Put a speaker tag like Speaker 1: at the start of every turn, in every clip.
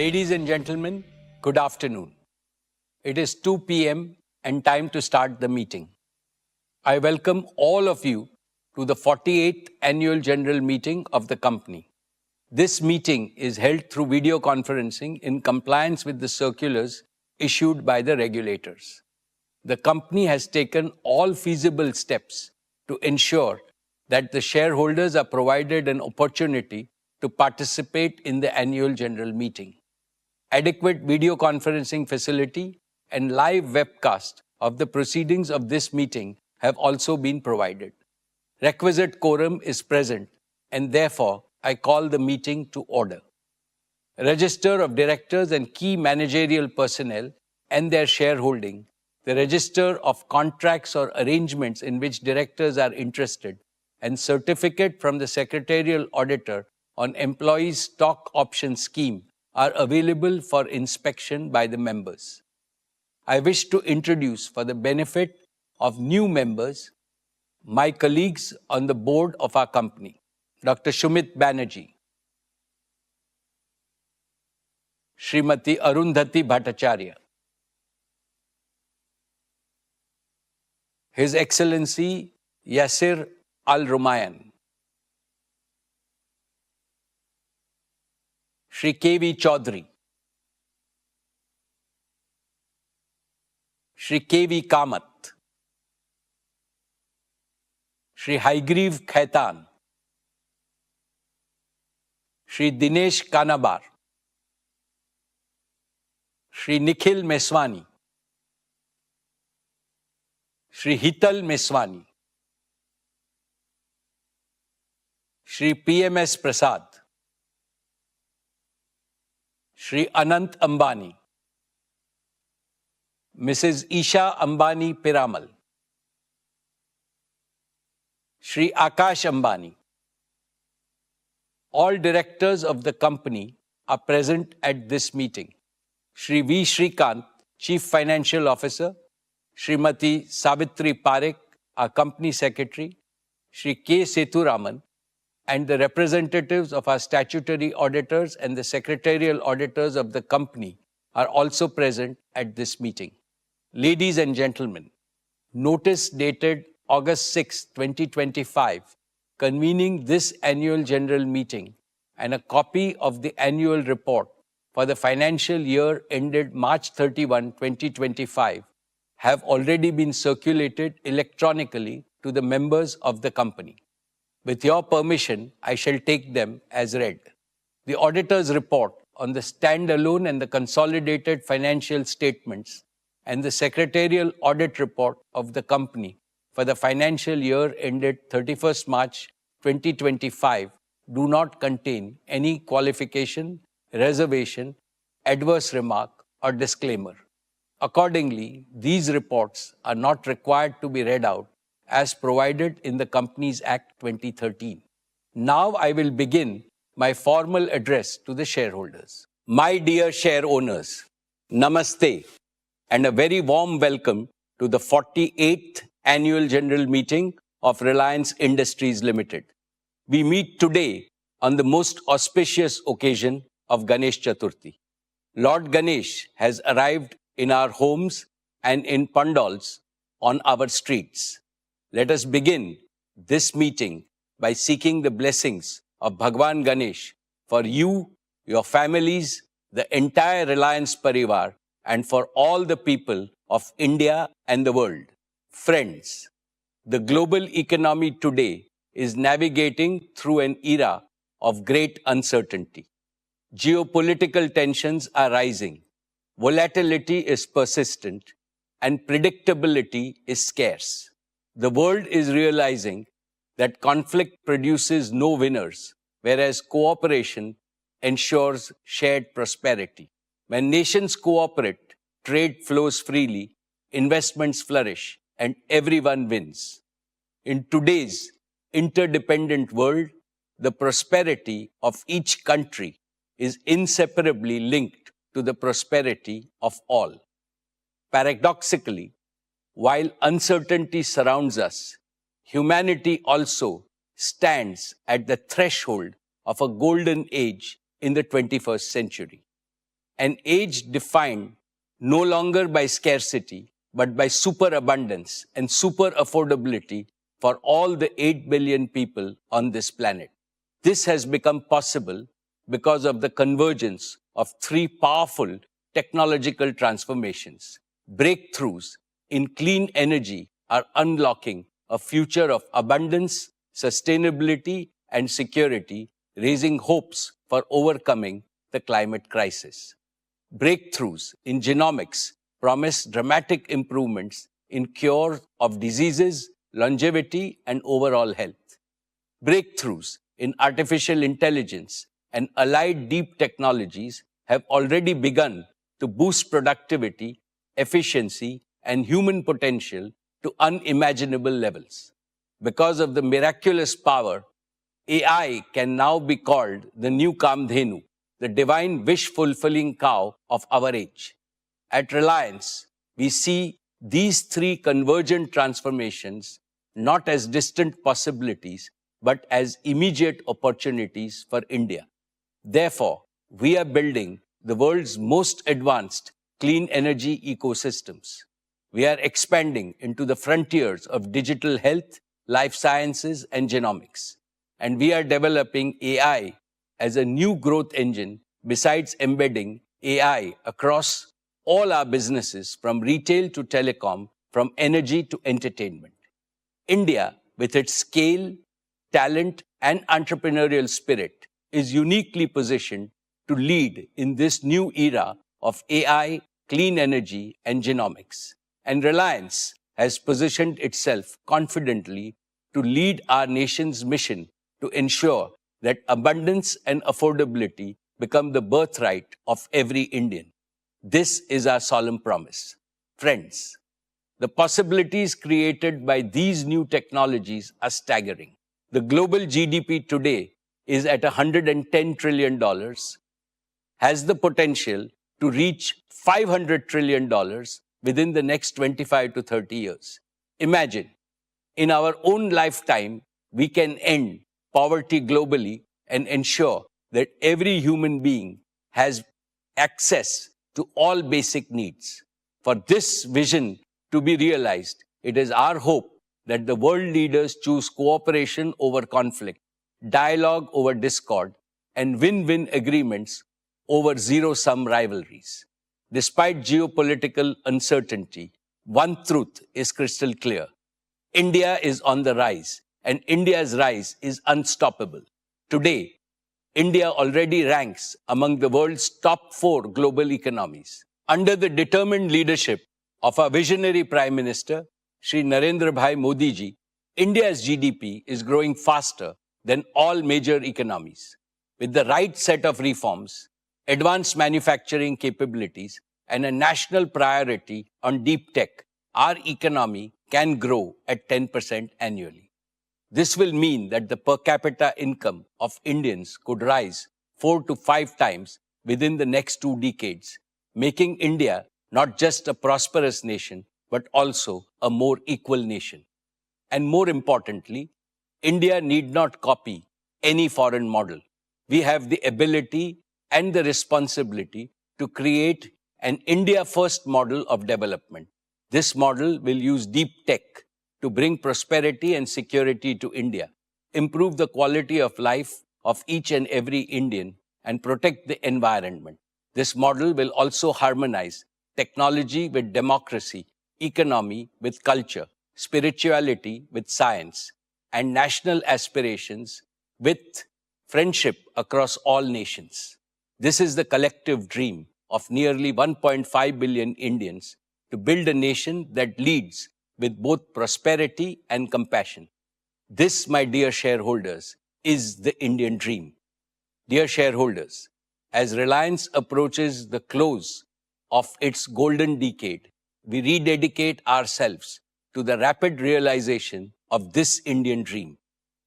Speaker 1: Ladies and gentlemen, good afternoon. It is 2 p.m. and time to start the meeting. I welcome all of you to the 48th Annual General Meeting of the company. This meeting is held through video conferencing in compliance with the circulars issued by the regulators. The company has taken all feasible steps to ensure that the shareholders are provided an opportunity to participate in the annual general meeting. Adequate video conferencing facility and live webcast of the proceedings of this meeting have also been provided. Requisite quorum is present, and therefore I call the meeting to order. Register of directors and key managerial personnel and their shareholding, the register of contracts or arrangements in which directors are interested, and certificate from the secretarial auditor on employees' stock option scheme are available for inspection by the members. I wish to introduce, for the benefit of new members, my colleagues on the board of our company. Dr. Shumit Banerjee, Srimati Arundhati Bhattacharya, His Excellency Yasir Al-Rumayyan, Shri K.V. Chaudhary, Shri K.V. Kamath, Shri Haigriv Khaitan, Shri Dinesh Kanabar, Shri Nikhil Meswani, Shri Hital Meswani, Shri P.M.S. Prasad, Shri Anant Ambani, Mrs. Isha Ambani Piramal, Shri Akash Ambani. All directors of the company are present at this meeting. Shri V. Shrikant, Chief Financial Officer, Srimati Savitri Parekh, our Company Secretary, Shri K. Sethuraman, and the representatives of our statutory auditors and the secretarial auditors of the company are also present at this meeting. Ladies and gentlemen, notice dated August 6, 2025, convening this annual general meeting and a copy of the annual report for the financial year ended March 31, 2025, have already been circulated electronically to the members of the company. With your permission, I shall take them as read. The auditor's report on the standalone and the consolidated financial statements and the secretarial audit report of the company for the financial year ended 31st March 2025 do not contain any qualification, reservation, adverse remark, or disclaimer. Accordingly, these reports are not required to be read out as provided in the Companies Act 2013. Now I will begin my formal address to the shareholders. My dear share owners, Namaste, and a very warm welcome to the 48th Annual General Meeting of Reliance Industries Limited. We meet today on the most auspicious occasion of Ganesh Chaturthi. Lord Ganesh has arrived in our homes and in pandals on our streets. Let us begin this meeting by seeking the blessings of Bhagwan Ganesh for you, your families, the entire Reliance Parivar, and for all the people of India and the world. Friends, the global economy today is navigating through an era of great uncertainty. Geopolitical tensions are rising, volatility is persistent, and predictability is scarce. The world is realizing that conflict produces no winners, whereas cooperation ensures shared prosperity. When nations cooperate, trade flows freely, investments flourish, and everyone wins. In today's interdependent world, the prosperity of each country is inseparably linked to the prosperity of all. Paradoxically, while uncertainty surrounds us, humanity also stands at the threshold of a golden age in the 21st century. an age defined no longer by scarcity, but by superabundance and super affordability for all the 8 billion people on this planet. This has become possible because of the convergence of three powerful technological transformations. Breakthroughs in clean energy are unlocking a future of abundance, sustainability, and security, raising hopes for overcoming the climate crisis. Breakthroughs in genomics promise dramatic improvements in cure of diseases, longevity, and overall health. Breakthroughs in artificial intelligence and allied deep technologies have already begun to boost productivity, efficiency, and human potential to unimaginable levels. Because of the miraculous power, AI can now be called the new Kamdhenu, the divine wish-fulfilling cow of our age. At Reliance, we see these three convergent transformations not as distant possibilities, but as immediate opportunities for India. Therefore, we are building the world's most advanced clean energy ecosystems. We are expanding into the frontiers of digital health, life sciences, and genomics. And we are developing AI as a new growth engine besides embedding AI across all our businesses from retail to telecom, from energy to entertainment. India, with its scale, talent, and entrepreneurial spirit, is uniquely positioned to lead in this new era of AI, clean energy, and genomics. And Reliance has positioned itself confidently to lead our nation's mission to ensure that abundance and affordability become the birthright of every Indian. This is our solemn promise. Friends, the possibilities created by these new technologies are staggering. The global GDP today is at $110 trillion, has the potential to reach $500 trillion within the next 25 to 30 years. Imagine, in our own lifetime, we can end poverty globally and ensure that every human being has access to all basic needs. For this vision to be realized, it is our hope that the world leaders choose cooperation over conflict, dialogue over discord, and win-win agreements over zero-sum rivalries. Despite geopolitical uncertainty, one truth is crystal clear. India is on the rise, and India's rise is unstoppable. Today, India already ranks among the world's top 4 global economies. Under the determined leadership of our visionary Prime Minister, Shri Narendra Bhai Modi ji, India's GDP is growing faster than all major economies. With the right set of reforms, advanced manufacturing capabilities, and a national priority on deep tech, our economy can grow at 10% annually. This will mean that the per capita income of Indians could rise 4 to 5 times within the next 2 decades, making India not just a prosperous nation, but also a more equal nation. And more importantly, India need not copy any foreign model. We have the ability and the responsibility to create an India-first model of development. This model will use deep tech to bring prosperity and security to India, improve the quality of life of each and every Indian, and protect the environment. This model will also harmonize technology with democracy, economy with culture, spirituality with science, and national aspirations with friendship across all nations. This is the collective dream of nearly 1.5 billion Indians to build a nation that leads with both prosperity and compassion. This, my dear shareholders, is the Indian dream. Dear shareholders, as Reliance approaches the close of its golden decade, we rededicate ourselves to the rapid realization of this Indian dream.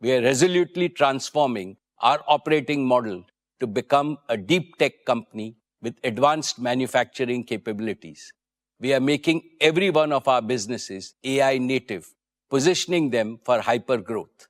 Speaker 1: We are resolutely transforming our operating model to become a deep tech company with advanced manufacturing capabilities. We are making every one of our businesses AI native, positioning them for hyper growth.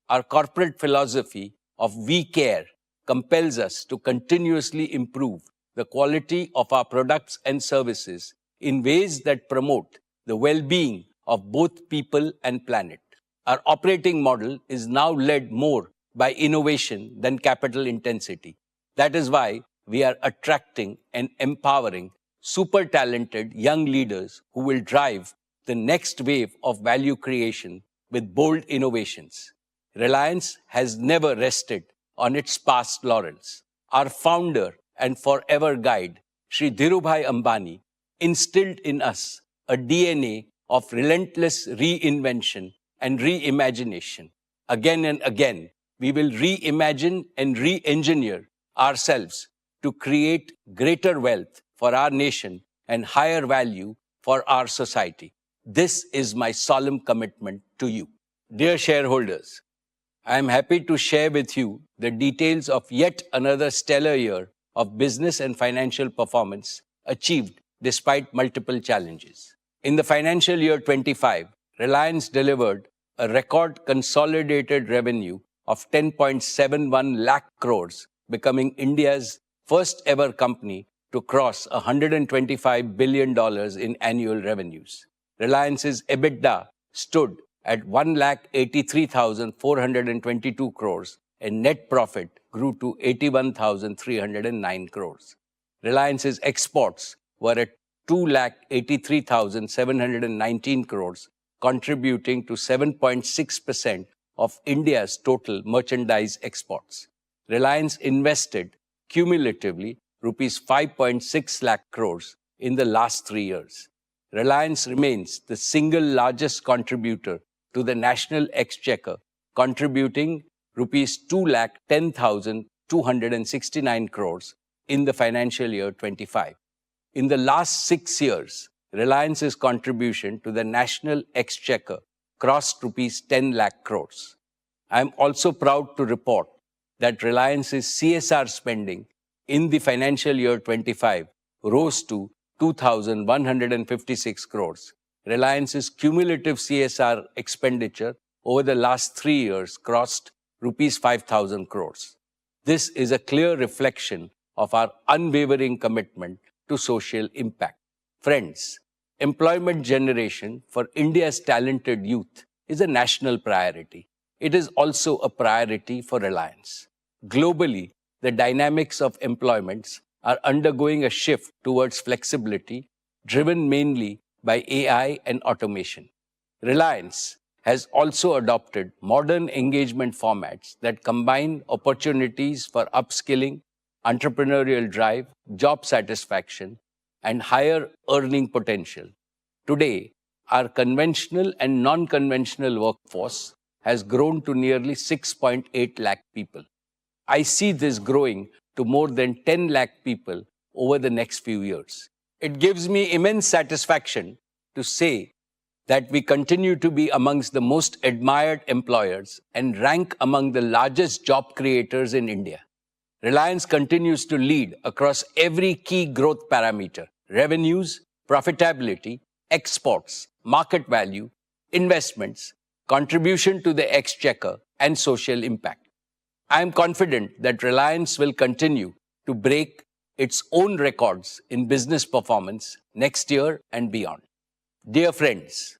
Speaker 1: Our corporate philosophy of we care compels us to continuously improve the quality of our products and services in ways that promote the well-being of both people and planet. Our operating model is now led more by innovation than capital intensity. That is why we are attracting and empowering super talented young leaders who will drive the next wave of value creation with bold innovations. Reliance has never rested on its past laurels. Our founder and forever guide, Shri Dhirubhai Ambani, instilled in us a DNA of relentless reinvention and reimagination. Again and again, we will reimagine and re-engineer ourselves to create greater wealth for our nation and higher value for our society. This is my solemn commitment to you. Dear shareholders, I am happy to share with you the details of yet another stellar year of business and financial performance achieved despite multiple challenges. In the financial year 25, Reliance delivered a record consolidated revenue of 10.71 lakh crores, becoming India's first ever company to cross $125 billion in annual revenues. Reliance's EBITDA stood at 1,83,422 crores and net profit grew to 81,309 crores. Reliance's exports were at 2,83,719 crores, contributing to 7.6% of India's total merchandise exports. Reliance invested cumulatively rupees 5.6 lakh crores in the last 3 years. Reliance remains the single largest contributor to the national exchequer, contributing rupees 2,10,269 crores in the financial year 25. In the last 6 years, Reliance's contribution to the national exchequer crossed rupees 10 lakh crores. I am also proud to report that Reliance's CSR spending in the financial year 25 rose to 2,156 crores. Reliance's cumulative CSR expenditure over the last 3 years crossed rupees 5,000 crores. This is a clear reflection of our unwavering commitment to social impact. Friends, employment generation for India's talented youth is a national priority. It is also a priority for Reliance. Globally, the dynamics of employments are undergoing a shift towards flexibility, driven mainly by AI and automation. Reliance has also adopted modern engagement formats that combine opportunities for upskilling, entrepreneurial drive, job satisfaction, and higher earning potential. Today, our conventional and non-conventional workforce has grown to nearly 6.8 lakh people. I see this growing to more than 10 lakh people over the next few years. It gives me immense satisfaction to say that we continue to be amongst the most admired employers and rank among the largest job creators in India. Reliance continues to lead across every key growth parameter: revenues, profitability, exports, market value, investments, contribution to the exchequer, and social impact. I am confident that Reliance will continue to break its own records in business performance next year and beyond. Dear friends,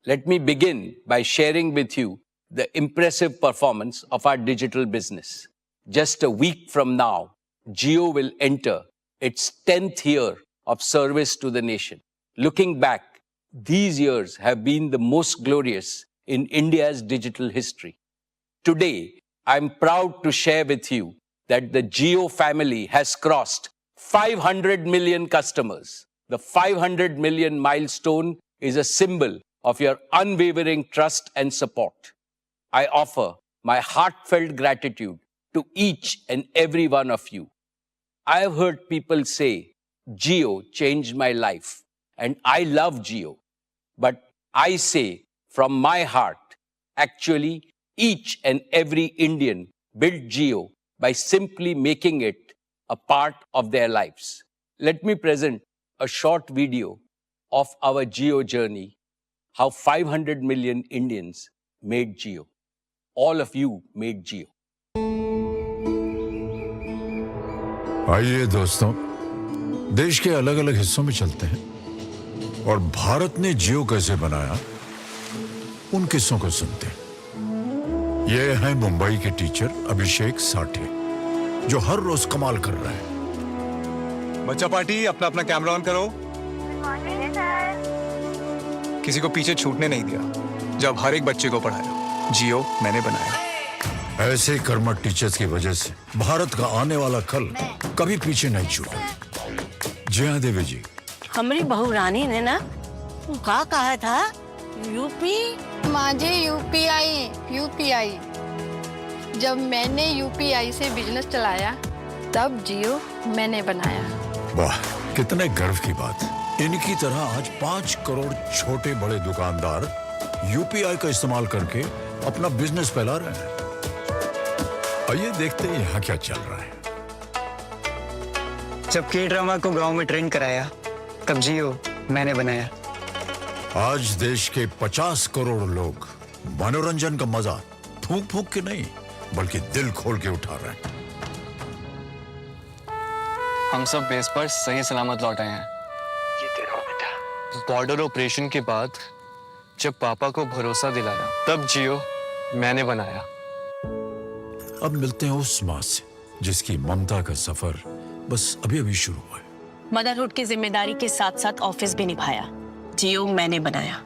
Speaker 1: let me begin by sharing with you the impressive performance of our digital business. Just a week from now, Jio will enter its 10th year of service to the nation. Looking back, these years have been the most glorious in India's digital history. Today, I'm proud to share with you that the Jio family has crossed 500 million customers. The 500 million milestone is a symbol of your unwavering trust and support. I offer my heartfelt gratitude to each and every one of you. I have heard people say, Jio changed my life, and I love Jio. But I say from my heart, actually, each and every Indian built Jio by simply making it a part of their lives. Let me present a short video of our Jio journey, how 500 million Indians made Jio. All of you made Jio.
Speaker 2: आइए दोस्तों, देश के अलग अलग हिस्सों में चलते हैं और भारत ने जियो कैसे बनाया उन किस्सों को सुनते हैं। ये है मुंबई के टीचर अभिषेक साठे, जो हर रोज कमाल कर रहा है।
Speaker 3: बच्चा पार्टी, अपना अपना कैमरा ऑन करो। किसी को पीछे छूटने नहीं दिया जब हर एक बच्चे को पढ़ाया। जियो मैंने बनाया।
Speaker 2: ऐसे कर्मठ टीचर्स की वजह से भारत का आने वाला कल कभी पीछे नहीं छूटा। जय हाँ देवी जी।
Speaker 4: हमारी बहू रानी ने ना का कहा था यूपी
Speaker 5: माजे यूपीआई। जब मैंने यूपीआई से बिजनेस चलाया तब जियो मैंने बनाया।
Speaker 2: वाह, कितने गर्व की बात। इनकी तरह आज 5 करोड़ छोटे बड़े दुकानदार यूपीआई का इस्तेमाल करके अपना बिजनेस फैला रहे हैं। आइए देखते हैं यहाँ क्या चल रहा है।
Speaker 6: जब के ड्रामा को गांव में ट्रेंड कराया तब जियो मैंने बनाया।
Speaker 2: आज देश के 50 करोड़ लोग मनोरंजन का मजा फूंक फूंक के नहीं बल्कि दिल खोल के उठा रहे हैं।
Speaker 7: हम सब बेस पर सही सलामत लौट आए हैं।
Speaker 6: ये देखो बेटा।
Speaker 7: बॉर्डर ऑपरेशन के बाद जब पापा को भरोसा दिलाया तब जियो मैंने बनाया।
Speaker 2: अब मिलते हैं उस माँ से जिसकी ममता का सफर बस अभी अभी शुरू हुआ है।
Speaker 4: मदरहुड की जिम्मेदारी के साथ साथ ऑफिस भी निभाया। जियो मैंने बनाया।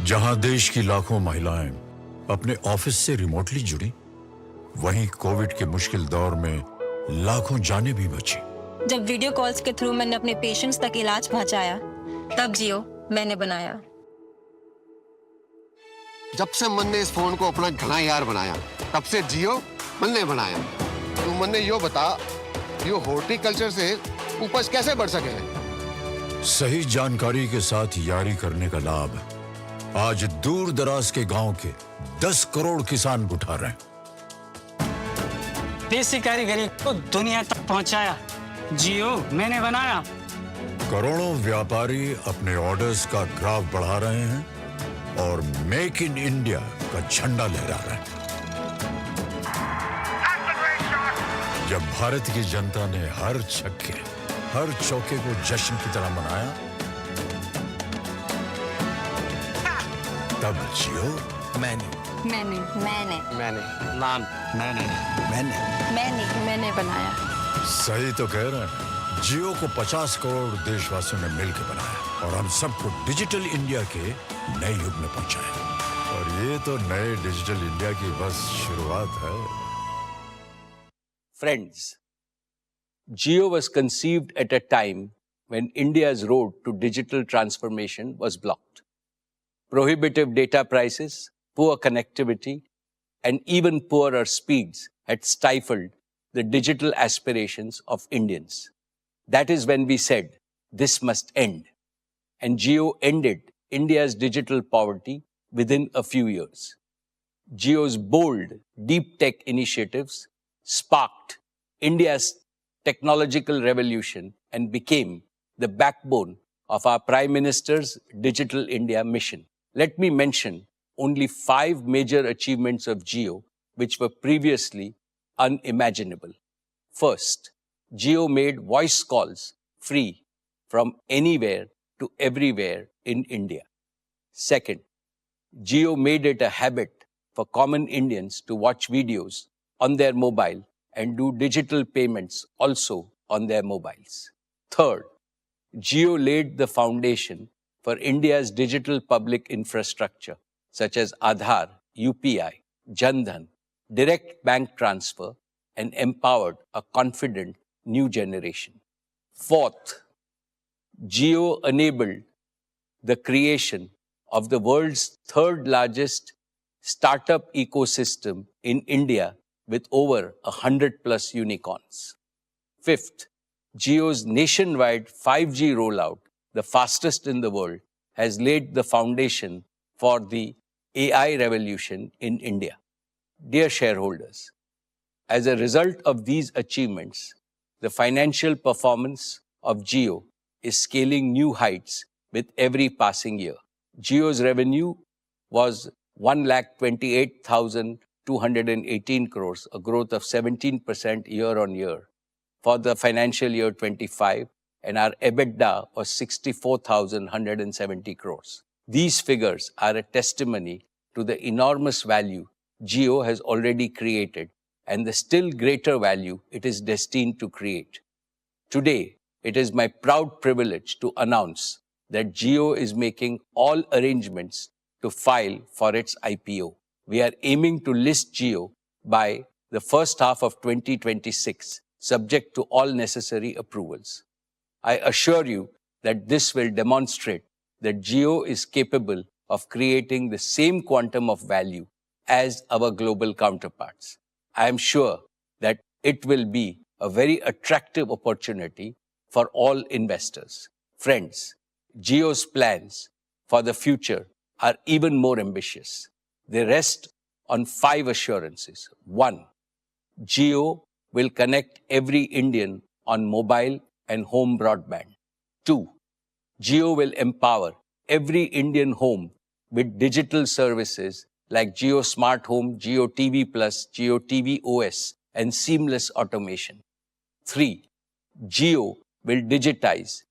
Speaker 2: जहां देश की लाखों महिलाएं अपने ऑफिस से रिमोटली जुड़ी, वहीं कोविड के मुश्किल दौर में लाखों जानें भी बची।
Speaker 8: जब वीडियो कॉल्स के थ्रू मैंने अपने पेशेंट्स तक इलाज पहुंचाया तब जियो मैंने बनाया।
Speaker 9: जब से मन ने इस फोन को अपना घना यार बनाया तब से जियो मन ने बनाया। तू मन ने यो बता, यो हॉर्टिकल्चर से उपज कैसे बढ़ सके?
Speaker 2: सही जानकारी के साथ यारी करने का लाभ आज दूर दराज के गांव के 10 करोड़ किसान उठा रहे हैं।
Speaker 6: देसी कारीगरी को दुनिया तक पहुंचाया जियो मैंने बनाया।
Speaker 2: करोड़ों व्यापारी अपने ऑर्डर्स का ग्राफ बढ़ा रहे हैं और मेक इन इंडिया का झंडा लहरा रहे हैं। जब भारत की जनता ने हर छक्के हर चौके को जश्न की तरह मनाया तब जियो
Speaker 5: मैंने बनाया।
Speaker 2: सही तो कह रहे हैं। जियो को 50 करोड़ देशवासियों ने मिलकर बनाया और हम सबको डिजिटल इंडिया के नए युग में पहुंचाया। और ये तो नए डिजिटल इंडिया की बस शुरुआत है।
Speaker 1: Friends, Jio was conceived at a time when India's road to digital transformation was blocked. Prohibitive data prices, poor connectivity, and even poorer speeds had stifled the digital aspirations of Indians. That is when we said, this must end. And Jio ended India's digital poverty within a few years. Jio's bold, deep tech initiatives sparked India's technological revolution and became the backbone of our Prime Minister's Digital India mission. Let me mention only 5 major achievements of Jio which were previously unimaginable. First, Jio made voice calls free from anywhere to everywhere in India. Second, Jio made it a habit for common Indians to watch videos on their mobile and do digital payments also on their mobiles. Third, Jio laid the foundation for India's digital public infrastructure such as Aadhaar, UPI, Jan Dhan, direct bank transfer, and empowered a confident new generation. Fourth, Jio enabled the creation of the world's third largest startup ecosystem in India with over 100+ unicorns. Fifth, Jio's nationwide 5G rollout, the fastest in the world, has laid the foundation for the AI revolution in India. Dear shareholders, as a result of these achievements, the financial performance of Jio is scaling new heights with every passing year. Jio's revenue was 1,28,218 crores, a growth of 17% year on year for the financial year 25, and our EBITDA was 64,170 crores. These figures are a testimony to the enormous value Jio has already created and the still greater value it is destined to create. Today, it is my proud privilege to announce that Jio is making all arrangements to file for its IPO. We are aiming to list Jio by the first half of 2026, subject to all necessary approvals. I assure you that this will demonstrate that Jio is capable of creating the same quantum of value as our global counterparts. I am sure that it will be a very attractive opportunity for all investors. Friends, Jio's plans for the future are even more ambitious. They rest on 5 assurances. 1. Jio will connect every Indian on mobile and home broadband. 2. Jio will empower every Indian home with digital services like Jio Smart Home, Jio TV Plus, Jio TV OS, and seamless automation. 3. Jio will digitize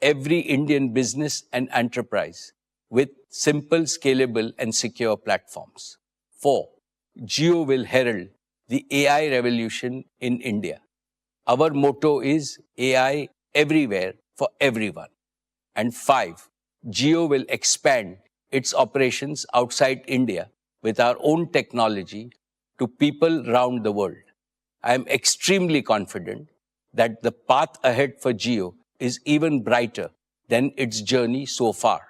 Speaker 1: every Indian business and enterprise with simple, scalable, and secure platforms. 4. Jio will herald the AI revolution in India. Our motto is AI everywhere for everyone. And 5. Jio will expand its operations outside India with our own technology to people around the world. I am extremely confident that the path ahead for Jio is even brighter than its journey so far.